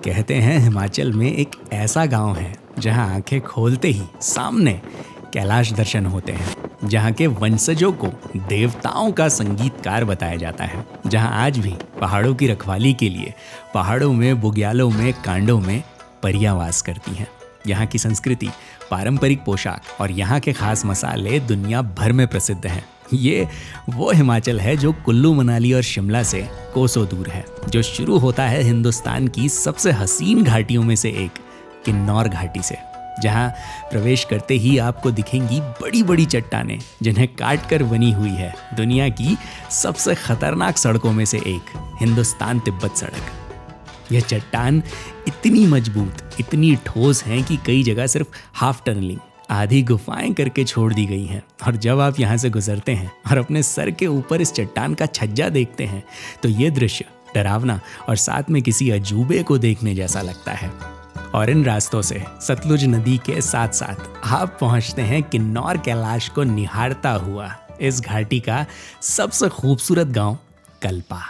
कहते हैं हिमाचल में एक ऐसा गांव है जहां आंखें खोलते ही सामने कैलाश दर्शन होते हैं, जहां के वंशजों को देवताओं का संगीतकार बताया जाता है, जहां आज भी पहाड़ों की रखवाली के लिए पहाड़ों में, बुग्यालों में, कांडों में परियां वास करती हैं। यहाँ की संस्कृति, पारंपरिक पोशाक और यहाँ के खास मसाले दुनिया भर में प्रसिद्ध हैं। ये वो हिमाचल है जो कुल्लू, मनाली और शिमला से कोसों दूर है, जो शुरू होता है हिंदुस्तान की सबसे हसीन घाटियों में से एक किन्नौर घाटी से, जहाँ प्रवेश करते ही आपको दिखेंगी बड़ी बड़ी चट्टानें जिन्हें काट कर बनी हुई है दुनिया की सबसे खतरनाक सड़कों में से एक, हिंदुस्तान तिब्बत सड़क। यह चट्टान इतनी मजबूत, इतनी ठोस हैं कि कई जगह सिर्फ हाफ टनलिंग, आधी गुफाएं करके छोड़ दी गई हैं। और जब आप यहाँ से गुजरते हैं और अपने सर के ऊपर इस चट्टान का छज्जा देखते हैं तो ये दृश्य डरावना और साथ में किसी अजूबे को देखने जैसा लगता है। और इन रास्तों से सतलुज नदी के साथ साथ आप पहुँचते हैं किन्नौर कैलाश को निहारता हुआ इस घाटी का सबसे खूबसूरत गांव कल्पा।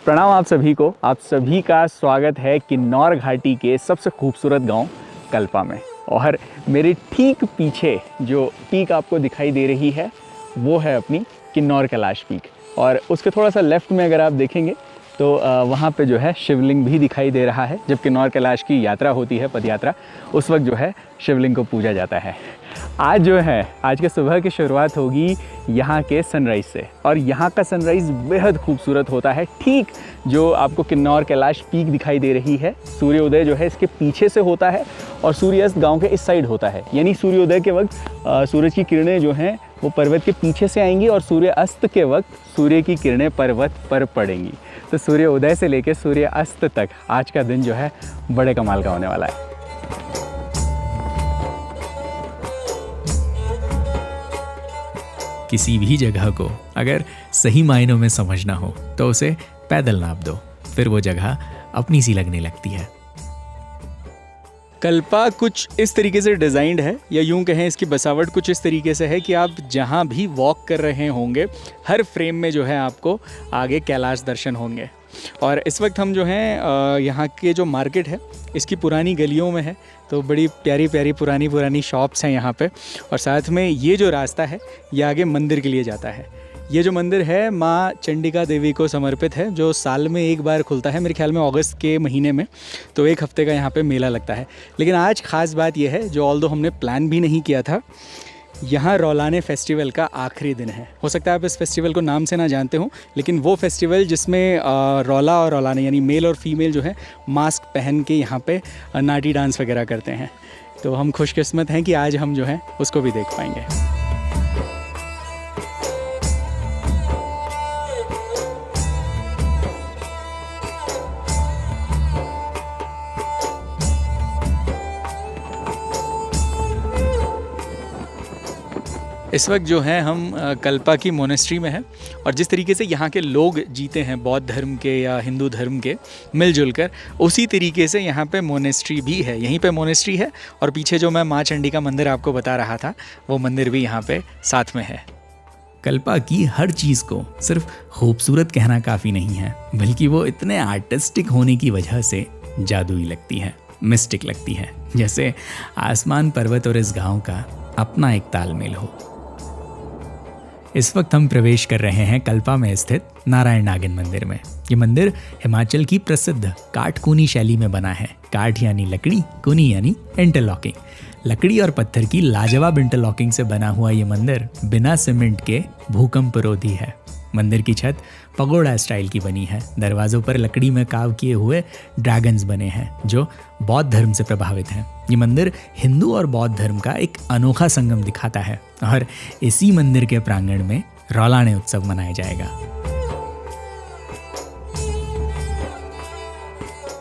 प्रणाम आप सभी को। आप सभी का स्वागत है किन्नौर घाटी के सबसे खूबसूरत गांव कल्पा में। और मेरे ठीक पीछे जो पीक आपको दिखाई दे रही है वो है अपनी किन्नौर कैलाश पीक। और उसके थोड़ा सा लेफ़्ट में अगर आप देखेंगे तो वहाँ पे जो है शिवलिंग भी दिखाई दे रहा है। जब किन्नौर कैलाश की यात्रा होती है, पद यात्रा, उस वक्त जो है शिवलिंग को पूजा जाता है। आज जो है, आज के सुबह की शुरुआत होगी यहाँ के सनराइज़ से। और यहाँ का सनराइज़ बेहद खूबसूरत होता है। ठीक जो आपको किन्नौर कैलाश पीक दिखाई दे रही है, सूर्योदय जो है इसके पीछे से होता है और सूर्यास्त गांव के इस साइड होता है। यानी सूर्योदय के वक्त सूरज की किरणें जो हैं वो पर्वत के पीछे से आएंगी और सूर्यास्त के वक्त सूर्य की किरणें पर्वत पर पड़ेंगी। तो सूर्योदय से लेकर सूर्यास्त तक आज का दिन जो है बड़े कमाल का होने वाला है। किसी भी जगह को अगर सही मायनों में समझना हो तो उसे पैदल नाप दो, फिर वो जगह अपनी सी लगने लगती है। कल्पा कुछ इस तरीके से डिज़ाइंड है, या यूं कहें इसकी बसावट कुछ इस तरीके से है कि आप जहां भी वॉक कर रहे होंगे हर फ्रेम में जो है आपको आगे कैलाश दर्शन होंगे। और इस वक्त हम जो हैं यहाँ के जो मार्केट है इसकी पुरानी गलियों में है। तो बड़ी प्यारी प्यारी पुरानी शॉप्स हैं यहाँ पे। और साथ में ये जो रास्ता है ये आगे मंदिर के लिए जाता है। ये जो मंदिर है माँ चंडिका देवी को समर्पित है, जो साल में एक बार खुलता है, मेरे ख्याल में अगस्त के महीने में। तो एक हफ्ते का यहाँ पे मेला लगता है। लेकिन आज ख़ास बात यह है, जो ऑल्दो हमने प्लान भी नहीं किया था, यहाँ रौलाने फेस्टिवल का आखिरी दिन है। हो सकता है आप इस फेस्टिवल को नाम से ना जानते हो, लेकिन वो फेस्टिवल जिसमें रौला और रौलाने यानी मेल और फीमेल जो है मास्क पहन के यहाँ पे नाटी डांस वगैरह करते हैं। तो हम खुशकिस्मत हैं कि आज हम जो है उसको भी देख पाएंगे। इस वक्त जो है हम कल्पा की मोनेस्ट्री में हैं। और जिस तरीके से यहाँ के लोग जीते हैं बौद्ध धर्म के या हिंदू धर्म के मिलजुल कर, उसी तरीके से यहाँ पे मोनेस्ट्री भी है। यहीं पे मोनेस्ट्री है और पीछे जो मैं माँ चंडी मंदिर आपको बता रहा था वो मंदिर भी यहाँ पे साथ में है। कल्पा की हर चीज़ को सिर्फ खूबसूरत कहना काफ़ी नहीं है, बल्कि वो इतने आर्टिस्टिक होने की वजह से जादुई लगती है, मिस्टिक लगती है, जैसे आसमान, पर्वत और इस गांव का अपना एक तालमेल हो। इस वक्त हम प्रवेश कर रहे हैं कल्पा में स्थित नारायण नागिन मंदिर में। ये मंदिर हिमाचल की प्रसिद्ध काटकूनी शैली में बना है। काठ यानी लकड़ी, कुनी यानी इंटरलॉकिंग। लकड़ी और पत्थर की लाजवाब इंटरलॉकिंग से बना हुआ ये मंदिर बिना सीमेंट के भूकंपरोधी है। मंदिर की छत पगोड़ा स्टाइल की बनी है। दरवाजों पर लकड़ी में काव किए हुए ड्रैगन्स बने हैं जो बौद्ध धर्म से प्रभावित हैं। ये मंदिर हिंदू और बौद्ध धर्म का एक अनोखा संगम दिखाता है। और इसी मंदिर के प्रांगण में रौलाने उत्सव मनाया जाएगा।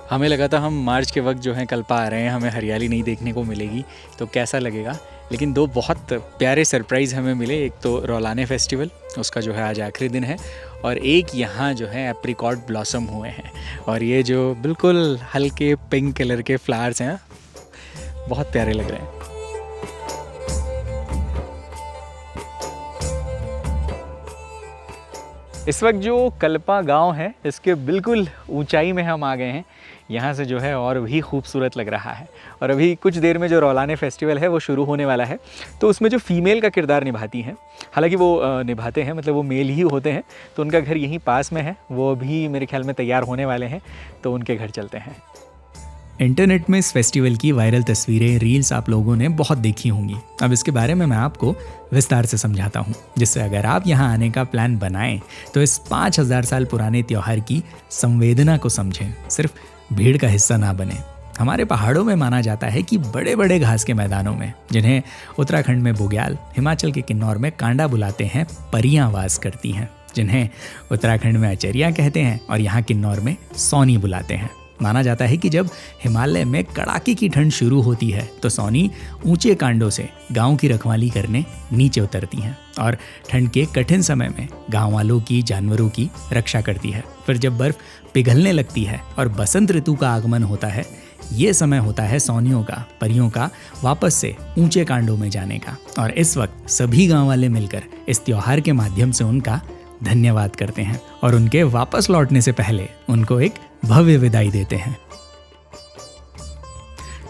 हमें लगा था हम मार्च के वक्त जो है कल्पा आ रहे हैं, हमें हरियाली नहीं देखने को मिलेगी तो कैसा लगेगा, लेकिन दो बहुत प्यारे सरप्राइज़ हमें मिले। एक तो रौलाने फेस्टिवल, उसका जो है आज आखिरी दिन है, और एक यहाँ जो है एप्रिकॉट ब्लॉसम हुए हैं, और ये जो बिल्कुल हल्के पिंक कलर के फ्लावर्स हैं बहुत प्यारे लग रहे हैं। इस वक्त जो कल्पा गांव है इसके बिल्कुल ऊंचाई में हम आ गए हैं। यहाँ से जो है और भी खूबसूरत लग रहा है, और अभी कुछ देर में जो रौलाने फेस्टिवल है वो शुरू होने वाला है, तो उसमें जो फीमेल का किरदार निभाती हैं, हालांकि वो निभाते हैं मतलब वो मेल ही होते हैं, तो उनका घर यहीं पास में है, वो अभी मेरे ख्याल में तैयार होने वाले हैं, तो उनके घर चलते हैं। इंटरनेट में इस फेस्टिवल की वायरल तस्वीरें, रील्स आप लोगों ने बहुत देखी होंगी। अब इसके बारे में मैं आपको विस्तार से समझाता हूँ, जिससे अगर आप यहाँ आने का प्लान बनाएं तो इस 5000 साल पुराने त्यौहार की संवेदना को समझें, सिर्फ भीड़ का हिस्सा ना बने। हमारे पहाड़ों में माना जाता है कि बड़े बड़े घास के मैदानों में, जिन्हें उत्तराखंड में बुग्याल, हिमाचल के किन्नौर में कांडा बुलाते हैं, परियां वास करती हैं, जिन्हें उत्तराखंड में अचरियां कहते हैं और यहाँ किन्नौर में सौनी बुलाते हैं। माना जाता है कि जब हिमालय में कड़ाके की ठंड शुरू होती है तो सौनी ऊंचे कांडों से गांव की रखवाली करने नीचे उतरती हैं और ठंड के कठिन समय में गांव वालों की, जानवरों की रक्षा करती है। फिर जब बर्फ पिघलने लगती है और बसंत ऋतु का आगमन होता है, ये समय होता है सौनियों का, परियों का वापस से ऊंचे कांडों में जाने का। और इस वक्त सभी गाँव वाले मिलकर इस त्योहार के माध्यम से उनका धन्यवाद करते हैं और उनके वापस लौटने से पहले उनको एक भव्य विदाई देते हैं।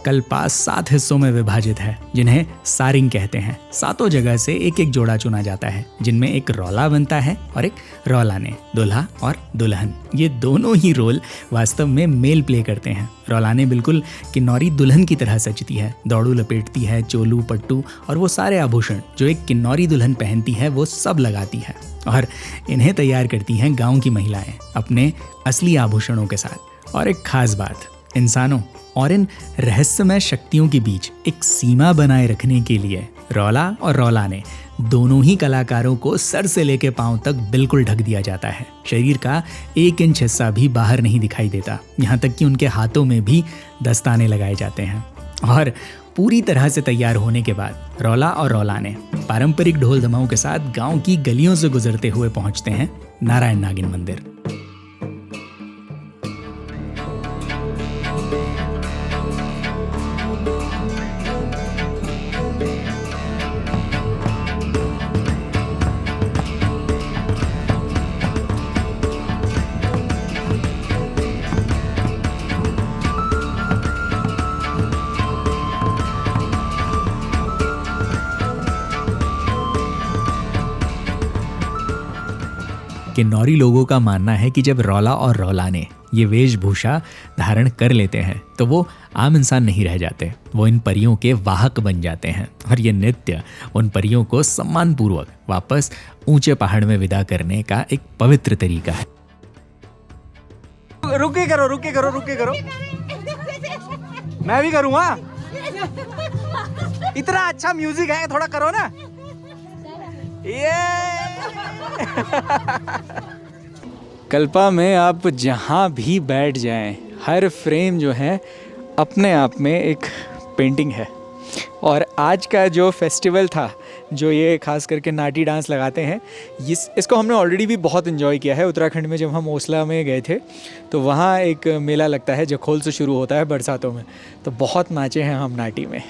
कल्पा 7 हिस्सों में विभाजित है, जिन्हें सारिंग कहते हैं। 7 जगह से एक एक जोड़ा चुना जाता है, जिनमें एक रौला बनता है और एक रौलाने, दुल्हा और दुल्हन। ये दोनों ही रोल वास्तव में मेल प्ले करते हैं। रौलाने बिल्कुल किन्नौरी दुल्हन की तरह सजती है, दौड़ू लपेटती है, चोलू, पट्टू और वो सारे आभूषण जो एक किन्नौरी दुल्हन पहनती है वो सब लगाती है, और इन्हें तैयार करती हैं गाँव की महिलाएं अपने असली आभूषणों के साथ। और एक खास बात, इंसानों और इन रहस्यमय शक्तियों के बीच एक सीमा बनाए रखने के लिए रौला और रौलाने दोनों ही कलाकारों को सर से लेकर पांव तक बिल्कुल ढक दिया जाता है। शरीर का 1 इंच हिस्सा भी बाहर नहीं दिखाई देता, यहाँ तक कि उनके हाथों में भी दस्ताने लगाए जाते हैं। और पूरी तरह से तैयार होने के बाद रौला और रौलाने पारंपरिक ढोल धमाओं के साथ गांव की गलियों से गुजरते हुए पहुंचते हैं नारायण नागिन मंदिर। किन्नौरी लोगों का मानना है कि जब रौला और रौलाने ये वेशभूषा धारण कर लेते हैं तो वो आम इंसान नहीं रह जाते, वो इन परियों के वाहक बन जाते हैं। और ये नृत्य उन परियों को सम्मानपूर्वक वापस ऊंचे पहाड़ में विदा करने का एक पवित्र तरीका है। रुके करो, मैं भी करूँगा। इतना अच्छा म्यूजिक है, थोड़ा करो ना। कल्पा में आप जहाँ भी बैठ जाएं, हर फ्रेम जो है अपने आप में एक पेंटिंग है। और आज का जो फेस्टिवल था, जो ये खास करके नाटी डांस लगाते हैं, इसको हमने ऑलरेडी भी बहुत इन्जॉय किया है। उत्तराखंड में जब हम ओसला में गए थे तो वहाँ एक मेला लगता है जखोल से शुरू होता है बरसातों में, तो बहुत नाचे हैं हम नाटी में।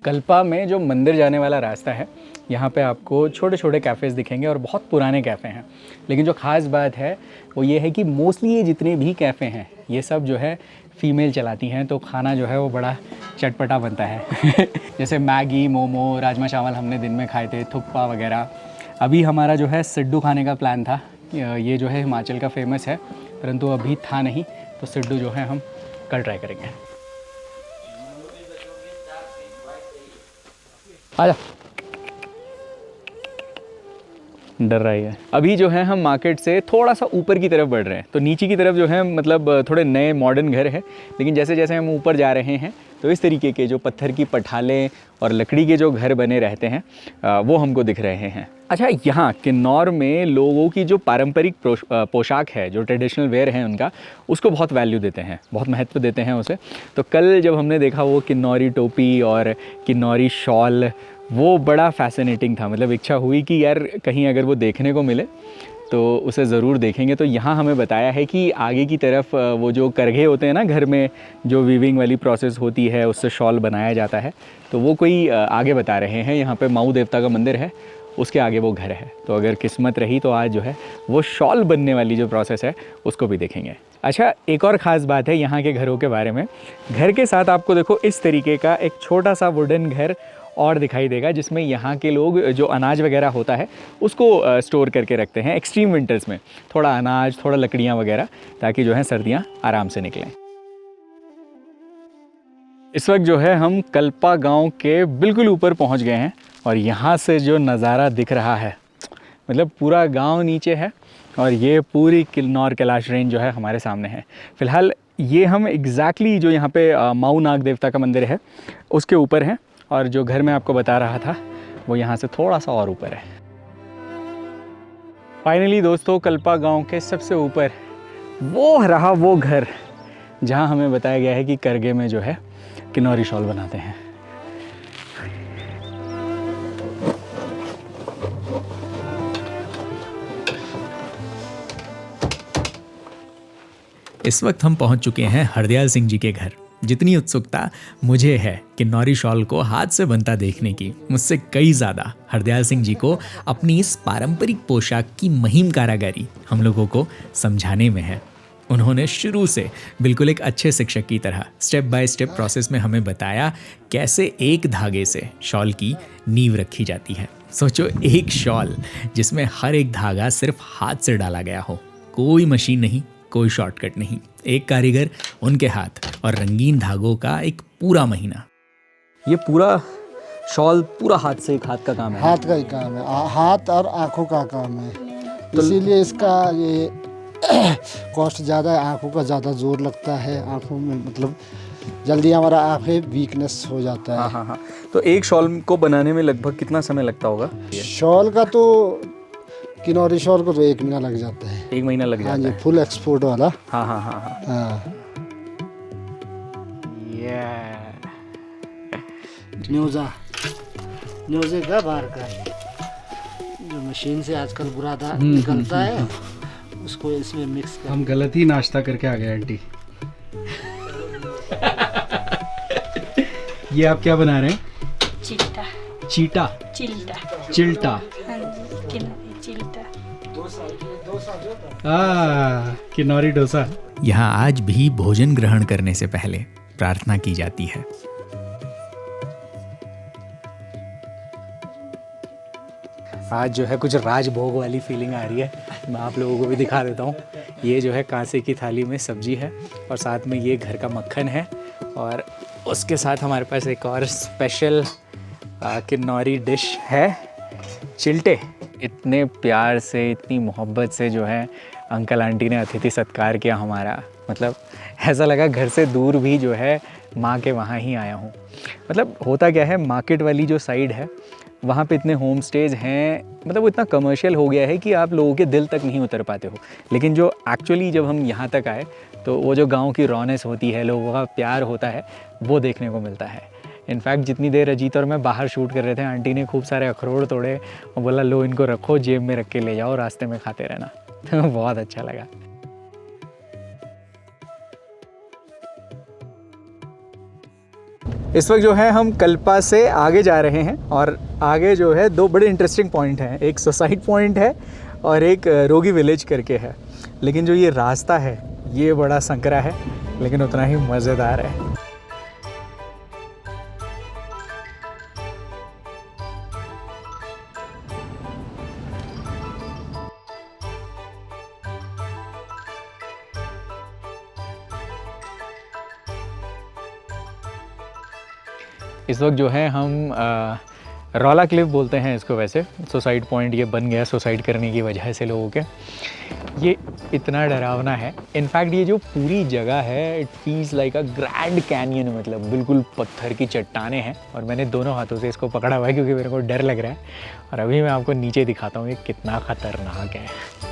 कल्पा में जो मंदिर जाने वाला रास्ता है, यहाँ पे आपको छोटे छोटे कैफ़ेज़ दिखेंगे और बहुत पुराने कैफ़े हैं। लेकिन जो ख़ास बात है वो ये है कि मोस्टली ये जितने भी कैफ़े हैं ये सब जो है फ़ीमेल चलाती हैं, तो खाना जो है वो बड़ा चटपटा बनता है। जैसे मैगी, मोमो, राजमा चावल हमने दिन में खाए थे, थुक्पा वगैरह। अभी हमारा जो है सिड्डू खाने का प्लान था, ये जो है हिमाचल का फेमस है, परंतु अभी था नहीं, तो सिड्डू जो है हम कल ट्राई करेंगे। आजा। डर रही है। अभी जो है हम मार्केट से थोड़ा सा ऊपर की तरफ बढ़ रहे हैं, तो नीचे की तरफ जो है मतलब थोड़े नए मॉडर्न घर है, लेकिन जैसे जैसे हम ऊपर जा रहे हैं तो इस तरीके के जो पत्थर की पठालें और लकड़ी के जो घर बने रहते हैं वो हमको दिख रहे हैं। अच्छा, यहाँ किन्नौर में लोगों की जो पारंपरिक पोशाक है, जो ट्रेडिशनल वेयर है उनका, उसको बहुत वैल्यू देते हैं, बहुत महत्व देते हैं उसे। तो कल जब हमने देखा वो किन्नौरी टोपी और किन्नौरी शॉल, वो बड़ा फैसिनेटिंग था। मतलब इच्छा हुई कि यार कहीं अगर वो देखने को मिले तो उसे ज़रूर देखेंगे। तो यहाँ हमें बताया है कि आगे की तरफ वो जो करघे होते हैं ना, घर में जो वीविंग वाली प्रोसेस होती है, उससे शॉल बनाया जाता है, तो वो कोई आगे बता रहे हैं। यहाँ पे माऊ देवता का मंदिर है, उसके आगे वो घर है। तो अगर किस्मत रही तो आज जो है वो शॉल बनने वाली जो प्रोसेस है उसको भी देखेंगे। अच्छा, एक और ख़ास बात है यहाँ के घरों के बारे में। घर के साथ आपको देखो इस तरीके का एक छोटा सा वुडन घर और दिखाई देगा, जिसमें यहाँ के लोग जो अनाज वगैरह होता है उसको स्टोर करके रखते हैं एक्सट्रीम विंटर्स में। थोड़ा अनाज, थोड़ा लकड़ियाँ वगैरह, ताकि जो है सर्दियाँ आराम से निकलें। इस वक्त जो है हम कल्पा गांव के बिल्कुल ऊपर पहुंच गए हैं और यहाँ से जो नज़ारा दिख रहा है, मतलब पूरा गांव नीचे है और ये पूरी किन्नौर कैलाश रेंज जो है हमारे सामने है। फ़िलहाल ये हम एग्जैक्टली जो यहाँ पे माऊ नाग देवता का मंदिर है उसके ऊपर हैं, और जो घर मैं आपको बता रहा था वो यहाँ से थोड़ा सा और ऊपर है। फाइनली दोस्तों, कल्पा गांव के सबसे ऊपर वो रहा वो घर जहाँ हमें बताया गया है कि करगे में जो है किन्नौरी शॉल बनाते हैं। इस वक्त हम पहुंच चुके हैं हरदयाल सिंह जी के घर। जितनी उत्सुकता मुझे है किन्नौरी शॉल को हाथ से बनता देखने की, मुझसे कई ज़्यादा हरदयाल सिंह जी को अपनी इस पारंपरिक पोशाक की महीन कारागारी हम लोगों को समझाने में है। उन्होंने शुरू से बिल्कुल एक अच्छे शिक्षक की तरह स्टेप बाय स्टेप प्रोसेस में हमें बताया कैसे एक धागे से शॉल की नींव रखी जाती है। सोचो, एक शॉल जिसमें हर एक धागा सिर्फ हाथ से डाला गया हो, कोई मशीन नहीं, कोई शॉर्टकट नहीं, एक कारीगर, उनके हाथ और रंगीन धागों का एक पूरा महीना। ये पूरा शॉल पूरा हाथ से, एक हाथ का काम है। हाथ का ही काम है, हाथ और आँखों का काम है, तो इसीलिए इसका ये कॉस्ट ज़्यादा है। आँखों का ज़्यादा जोर लगता है, आँखों में मतलब जल्दी हमारा आँखें वीकनेस हो जाता है। हाँ। तो एक शॉल को बनाने में लगभग कितना समय लगता होगा? शॉल का तो किन्नौरी शॉल को तो 1 महीना लग जाता है। 1 महीना लग जाता है? हाँ जी, फुल एक्सपोर्ट वाला। हाँ। न्यूज़े का बाहर का है, जो मशीन से आजकल बुरादा निकलता है, उसको इसमें मिक्स कर। हम गलत ही नाश्ता करके आ गए आंटी। ये आप क्या बना रहे हैं? चिल्टा। चीटा? चिल्टा। हाँ जी, किन्नौरी चिल्टा। किन्नौरी डोसा। यहाँ आज भी भोजन ग्रहण करने से पहले प्रार्थना की जाती है। आज जो है कुछ राजभोग वाली फीलिंग आ रही है। मैं आप लोगों को भी दिखा देता हूँ। ये जो है कांसे की थाली में सब्जी है और साथ में ये घर का मक्खन है, और उसके साथ हमारे पास एक और स्पेशल किन्नौरी डिश है, चिल्टे। इतने प्यार से, इतनी मोहब्बत से जो है अंकल आंटी ने अतिथि सत्कार किया हमारा। मतलब ऐसा लगा घर से दूर भी जो है माँ के वहाँ ही आया हूँ। मतलब होता क्या है, मार्केट वाली जो साइड है वहाँ पे इतने होम स्टेज हैं, मतलब वो इतना कमर्शियल हो गया है कि आप लोगों के दिल तक नहीं उतर पाते हो। लेकिन जो एक्चुअली जब हम यहाँ तक आए तो वो जो गांव की रौनक होती है, लोगों का प्यार होता है, वो देखने को मिलता है। इनफैक्ट जितनी देर अजीत और मैं बाहर शूट कर रहे थे, आंटी ने खूब सारे अखरोट तोड़े और बोला लो इनको रखो, जेब में रख के ले जाओ, रास्ते में खाते रहना। तो बहुत अच्छा लगा। इस वक्त जो है हम कल्पा से आगे जा रहे हैं और आगे जो है 2 बड़े इंटरेस्टिंग पॉइंट हैं। एक सुसाइड पॉइंट है और एक रोगी विलेज करके है। लेकिन जो ये रास्ता है ये बड़ा संकरा है, लेकिन उतना ही मज़ेदार है। इस वक्त जो है हम रौला क्लिफ बोलते हैं इसको वैसे। सुसाइड पॉइंट ये बन गया सुसाइड करने की वजह से लोगों के। ये इतना डरावना है। इनफैक्ट ये जो पूरी जगह है it feels like a grand canyon, मतलब बिल्कुल पत्थर की चट्टानें हैं। और मैंने दोनों हाथों से इसको पकड़ा हुआ है क्योंकि मेरे को डर लग रहा है। और अभी मैं आपको नीचे दिखाता हूँ ये कितना ख़तरनाक है।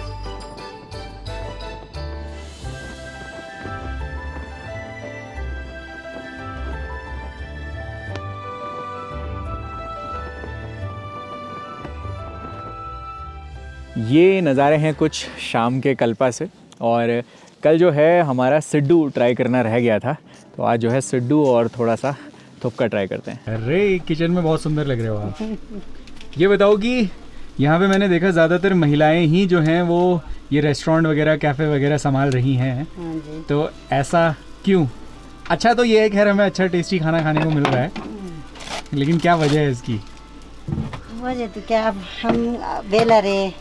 ये नज़ारे हैं कुछ शाम के कल्पा से। और कल जो है हमारा सिड्डू ट्राई करना रह गया था, तो आज जो है सिड्डू और थोड़ा सा थुपका ट्राई करते हैं। अरे किचन में बहुत सुंदर लग रहे हो आप। ये बताओ कि यहाँ पे मैंने देखा ज़्यादातर महिलाएं ही जो हैं वो ये रेस्टोरेंट वगैरह कैफ़े वगैरह संभाल रही हैं, तो ऐसा क्यों? अच्छा तो ये है, खैर हमें अच्छा टेस्टी खाना खाने को मिल रहा है, लेकिन क्या वजह है इसकी? वजह तो क्या, अब हम बेला रे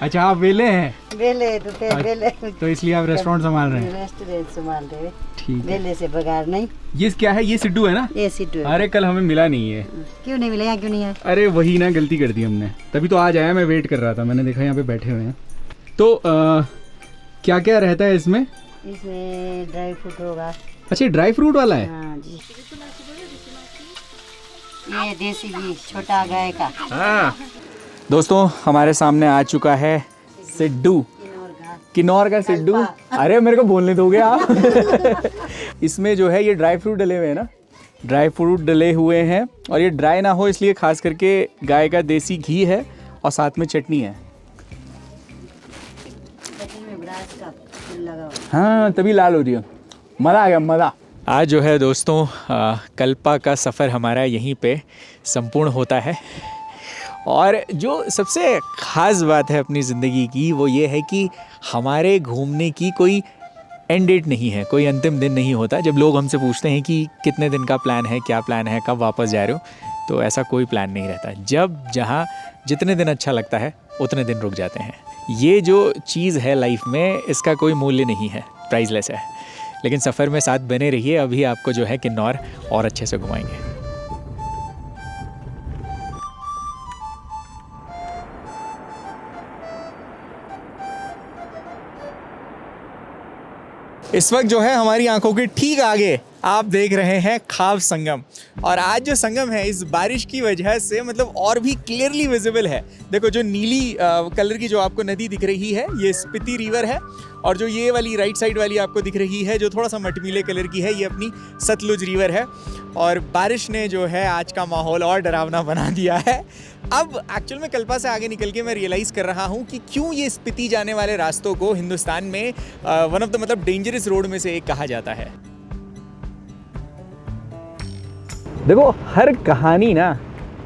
अच्छा आप वेले हैं, बेले तो फिर बेले तो इसलिए आप रेस्टोरेंट संभाल रहे हैं। रेस्टोरेंट संभाल रहे, ठीक है। बेले से बगार नहीं। ये क्या है? ये सिड्डू है ना? ये सिड्डू है। अरे कल हमें मिला नहीं है। क्यों नहीं मिला? यहाँ क्यों नहीं है? अरे वही ना, गलती कर दी हमने, तभी तो आज आया। मैं वेट कर रहा था, मैंने देखा यहाँ पे बैठे हुए हैं। तो क्या क्या रहता है इसमें? इसमें ड्राई फ्रूट होगा। अच्छा ड्राई फ्रूट वाला है? हाँ जी। ये देसी घी छोटा गाय का। हाँ दोस्तों, हमारे सामने आ चुका है सिड्डू, किन्नौर का सिड्डू। अरे मेरे को बोलने दोगे आप? इसमें जो है ये ड्राई फ्रूट डले हुए हैं ना, ड्राई फ्रूट डले हुए हैं। और ये ड्राई ना हो इसलिए खास करके गाय का देसी घी है और साथ में चटनी है। हाँ तभी लाल हो रही है, मज़ा आ गया मज़ा। आज जो है दोस्तों कल्पा का सफ़र हमारा यहीं पे संपूर्ण होता है। और जो सबसे ख़ास बात है अपनी ज़िंदगी की वो ये है कि हमारे घूमने की कोई एंड डेट नहीं है, कोई अंतिम दिन नहीं होता। जब लोग हमसे पूछते हैं कि कितने दिन का प्लान है, क्या प्लान है, कब वापस जा रहे हो, तो ऐसा कोई प्लान नहीं रहता। जब जहाँ जितने दिन अच्छा लगता है उतने दिन रुक जाते हैं। ये जो चीज़ है लाइफ में, इसका कोई मूल्य नहीं है, प्राइसलेस है। लेकिन सफ़र में साथ बने रहिए, अभी आपको जो है किन्नौर और अच्छे से घुमाएंगे। इस वक्त जो है हमारी आंखों के ठीक आगे आप देख रहे हैं खाब संगम। और आज जो संगम है इस बारिश की वजह से मतलब और भी क्लियरली विजिबल है। देखो जो नीली कलर की जो आपको नदी दिख रही है ये स्पीति रिवर है। और जो ये वाली राइट साइड वाली आपको दिख रही है जो थोड़ा सा मटमीले कलर की है, ये अपनी सतलुज रिवर है। और बारिश ने जो है आज का माहौल और डरावना बना दिया है। अब एक्चुअल में कल्पा से आगे निकल के मैं रियलाइज़ कर रहा हूँ कि क्यों ये स्पीति जाने वाले रास्तों को हिंदुस्तान में वन ऑफ द मतलब डेंजरस रोड में से एक कहा जाता है। देखो हर कहानी ना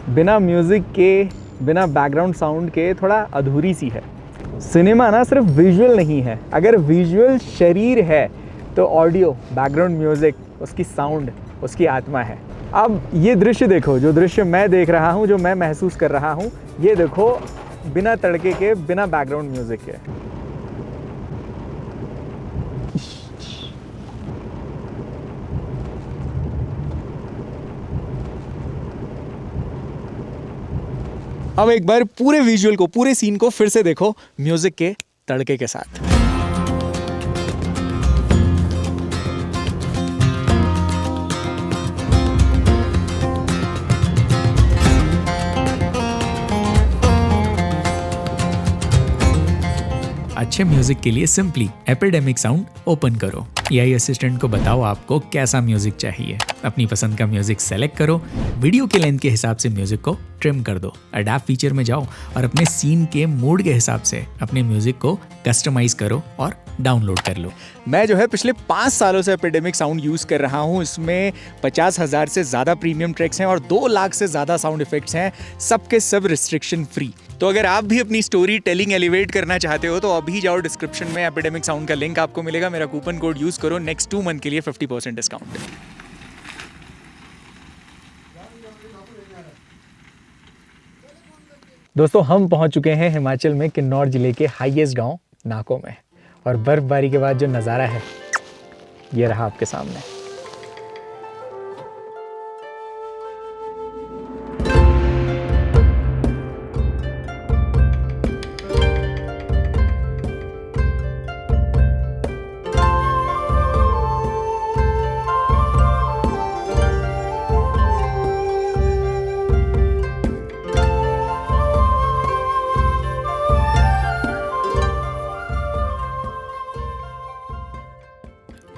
बिना म्यूज़िक के, बिना बैकग्राउंड साउंड के थोड़ा अधूरी सी है। सिनेमा ना सिर्फ विजुअल नहीं है, अगर विजुअल शरीर है तो ऑडियो, बैकग्राउंड म्यूज़िक, उसकी साउंड, उसकी आत्मा है। अब ये दृश्य देखो, जो दृश्य मैं देख रहा हूँ, जो मैं महसूस कर रहा हूँ, ये देखो बिना तड़के के, बिना बैकग्राउंड म्यूज़िक के। अब एक बार पूरे विजुअल को, पूरे सीन को फिर से देखो म्यूजिक के तड़के के साथ। अच्छे म्यूजिक के लिए सिंपली एपिडेमिक साउंड ओपन करो। एआई असिस्टेंट को बताओ आपको कैसा म्यूजिक चाहिए, अपनी पसंद का म्यूजिक सेलेक्ट करो, वीडियो के लेंथ के हिसाब से म्यूजिक को ट्रिम कर दो। अडैप्ट फीचर में जाओ और अपने सीन के मूड के हिसाब से अपने म्यूजिक को कस्टमाइज करो और डाउनलोड कर लो। मैं जो है पिछले 5 सालों से एपिडेमिक साउंड यूज़ कर रहा हूँ। इसमें 50,000 से ज़्यादा प्रीमियम ट्रैक्स हैं और 2 लाख से ज़्यादा साउंड इफेक्ट्स हैं, सबके सब रिस्ट्रिक्शन फ्री। तो अगर आप भी अपनी स्टोरी टेलिंग एलिवेट करना चाहते हो तो अभी जाओ, डिस्क्रिप्शन में एपिडेमिक साउंड का लिंक आपको मिलेगा। मेरा कूपन कोड यूज़ करो, नेक्स्ट 2 मंथ के लिए 50% डिस्काउंट। दोस्तों हम पहुंच चुके हैं हिमाचल में किन्नौर जिले के हाईएस्ट गांव नाको में। और बर्फबारी के बाद जो नज़ारा है ये रहा आपके सामने।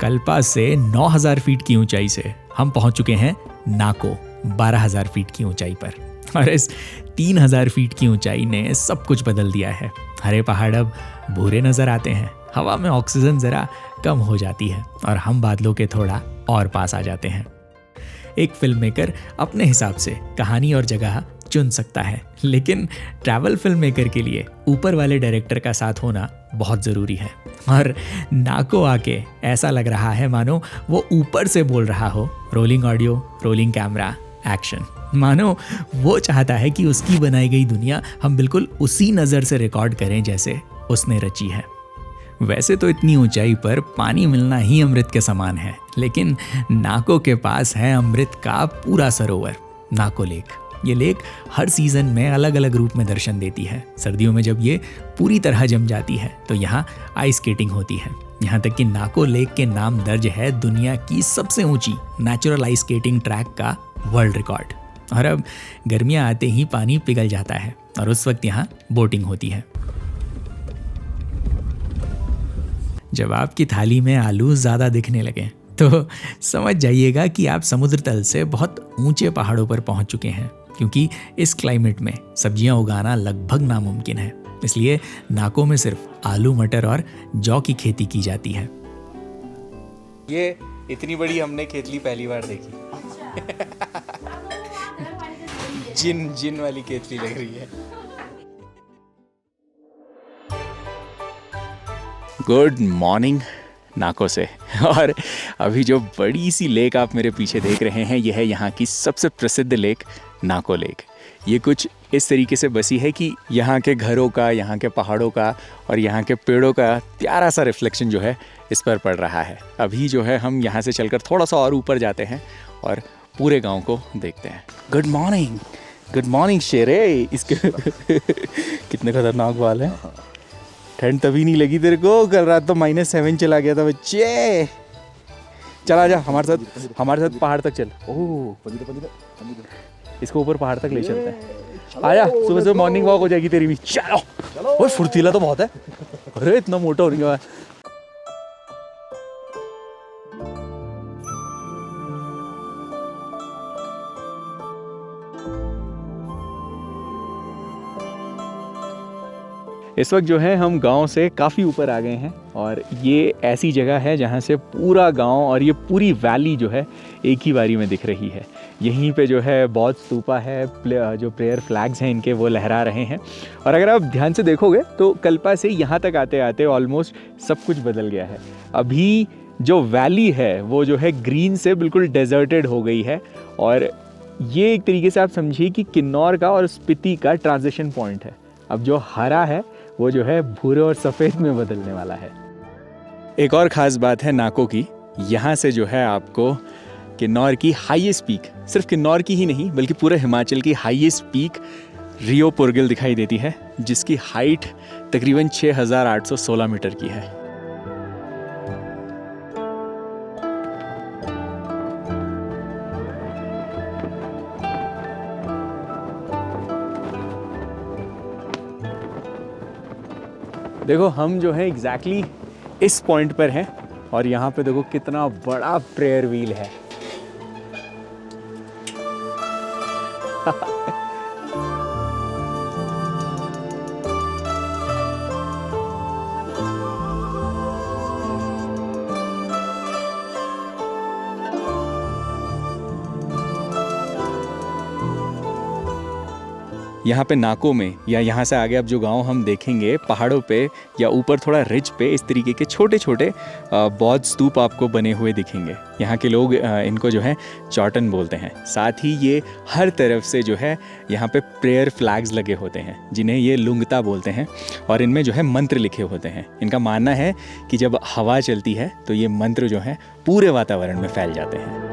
कल्पा से 9000 फीट की ऊंचाई से हम पहुंच चुके हैं नाको 12000 फीट की ऊंचाई पर। और इस 3000 फीट की ऊंचाई ने सब कुछ बदल दिया है। हरे पहाड़ अब भूरे नजर आते हैं, हवा में ऑक्सीजन जरा कम हो जाती है और हम बादलों के थोड़ा और पास आ जाते हैं। एक फिल्म मेकर अपने हिसाब से कहानी और जगह चुन सकता है, लेकिन ट्रैवल फिल्म मेकर के लिए ऊपर वाले डायरेक्टर का साथ होना बहुत ज़रूरी है। और नाको आके ऐसा लग रहा है मानो वो ऊपर से बोल रहा हो, rolling audio, rolling camera, action. मानो वो चाहता है कि उसकी बनाई गई दुनिया हम बिल्कुल उसी नज़र से रिकॉर्ड करें जैसे उसने रची है। वैसे तो इतनी ऊंचाई पर पानी मिलना ही अमृत के समान है, लेकिन नाको के पास है अमृत का पूरा सरोवर, नाको लेक। ये लेक हर सीज़न में अलग अलग रूप में दर्शन देती है। सर्दियों में जब ये पूरी तरह जम जाती है तो यहाँ आइस स्केटिंग होती है। यहाँ तक कि नाको लेक के नाम दर्ज है दुनिया की सबसे ऊंची नेचुरल आइस स्केटिंग ट्रैक का वर्ल्ड रिकॉर्ड। और अब गर्मियाँ आते ही पानी पिघल जाता है और उस वक्त यहाँ बोटिंग होती है। जब आपकी थाली में आलू ज़्यादा दिखने लगे तो समझ जाइएगा कि आप समुद्र तल से बहुत ऊंचे पहाड़ों पर पहुंच चुके हैं, क्योंकि इस क्लाइमेट में सब्जियां उगाना लगभग नामुमकिन है। इसलिए नाको में सिर्फ आलू, मटर और जौ की खेती की जाती है। ये इतनी बड़ी हमने केतली पहली बार देखी। जिन वाली केतली लग रही है। गुड मॉर्निंग नाको से। और अभी जो बड़ी सी लेक आप मेरे पीछे देख रहे हैं, यह है यहाँ की सबसे प्रसिद्ध लेक, नाको लेक। ये कुछ इस तरीके से बसी है कि यहाँ के घरों का, यहाँ के पहाड़ों का और यहाँ के पेड़ों का प्यारा सा रिफ्लेक्शन जो है इस पर पड़ रहा है। अभी जो है हम यहाँ से चलकर थोड़ा सा और ऊपर जाते हैं और पूरे गांव को देखते हैं। गुड मॉर्निंग शेरे। इसके कितने खतरनाक बाल हैं। ठंड तभी नहीं लगी तेरे को, कल रात तो -7 चला गया था बच्चे। चला जा हमारे साथ पहाड़ तक चल। ओह, इसको ऊपर पहाड़ तक ले चलते हैं। आया, सुबह सुबह मॉर्निंग वॉक हो जाएगी तेरी भी। चलो। ओए फुर्तीला तो बहुत है। अरे इतना मोटा हो गया। इस वक्त जो है हम गांव से काफ़ी ऊपर आ गए हैं और ये ऐसी जगह है जहां से पूरा गांव और ये पूरी वैली जो है एक ही बारी में दिख रही है। यहीं पे जो है बौद्ध स्तूपा है, जो प्रेयर फ्लैग्स हैं इनके वो लहरा रहे हैं। और अगर आप ध्यान से देखोगे तो कल्पा से यहाँ तक आते आते ऑलमोस्ट सब कुछ बदल गया है। अभी जो वैली है वो जो है ग्रीन से बिल्कुल डेजर्टेड हो गई है और ये एक तरीके से आप समझिए कि किन्नौर का और स्पीति का ट्रांजिशन पॉइंट है। अब जो हरा है वो जो है भूरे और सफ़ेद में बदलने वाला है। एक और ख़ास बात है नाको की, यहाँ से जो है आपको किन्नौर की हाईएस्ट पीक, सिर्फ किन्नौर की ही नहीं बल्कि पूरे हिमाचल की हाईएस्ट पीक रियो पुरगिल दिखाई देती है, जिसकी हाइट तकरीबन 6816 मीटर की है। देखो हम जो है एग्जैक्टली इस पॉइंट पर हैं और यहाँ पे देखो कितना बड़ा प्रेयर व्हील है। यहाँ पे नाको में या यहाँ से आगे अब जो गांव हम देखेंगे पहाड़ों पे या ऊपर थोड़ा रिज पे इस तरीके के छोटे छोटे बौद्ध स्तूप आपको बने हुए दिखेंगे। यहाँ के लोग इनको जो है चौटन बोलते हैं। साथ ही ये हर तरफ से जो है यहाँ पे प्रेयर फ्लैग्स लगे होते हैं जिन्हें ये लुंगता बोलते हैं और इनमें जो है मंत्र लिखे होते हैं। इनका मानना है कि जब हवा चलती है तो ये मंत्र जो है पूरे वातावरण में फैल जाते हैं।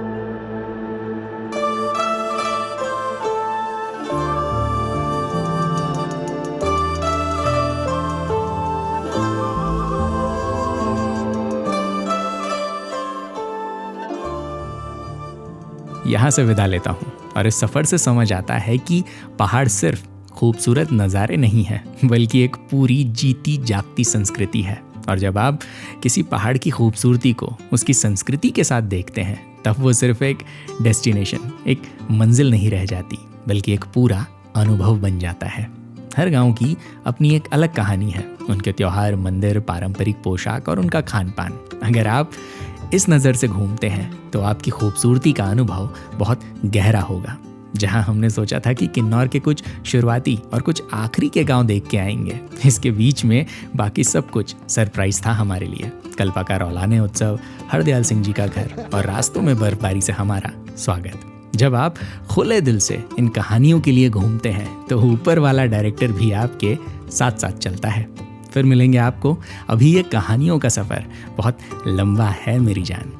यहाँ से विदा लेता हूँ और इस सफ़र से समझ आता है कि पहाड़ सिर्फ खूबसूरत नज़ारे नहीं हैं बल्कि एक पूरी जीती जागती संस्कृति है। और जब आप किसी पहाड़ की खूबसूरती को उसकी संस्कृति के साथ देखते हैं तब वो सिर्फ एक डेस्टिनेशन, एक मंजिल नहीं रह जाती, बल्कि एक पूरा अनुभव बन जाता है। हर गांव की अपनी एक अलग कहानी है, उनके त्योहार, मंदिर, पारंपरिक पोशाक और उनका खान पान। अगर आप इस नज़र से घूमते हैं तो आपकी खूबसूरती का अनुभव बहुत गहरा होगा। जहां हमने सोचा था कि किन्नौर के कुछ शुरुआती और कुछ आखिरी के गांव देख के आएंगे, इसके बीच में बाकी सब कुछ सरप्राइज था हमारे लिए। कल्पा का रौलाने उत्सव, हरदयाल सिंह जी का घर और रास्तों में बर्फबारी से हमारा स्वागत। जब आप खुले दिल से इन कहानियों के लिए घूमते हैं तो ऊपर वाला डायरेक्टर भी आपके साथ साथ चलता है। फिर मिलेंगे आपको। अभी ये कहानियों का सफ़र बहुत लंबा है मेरी जान।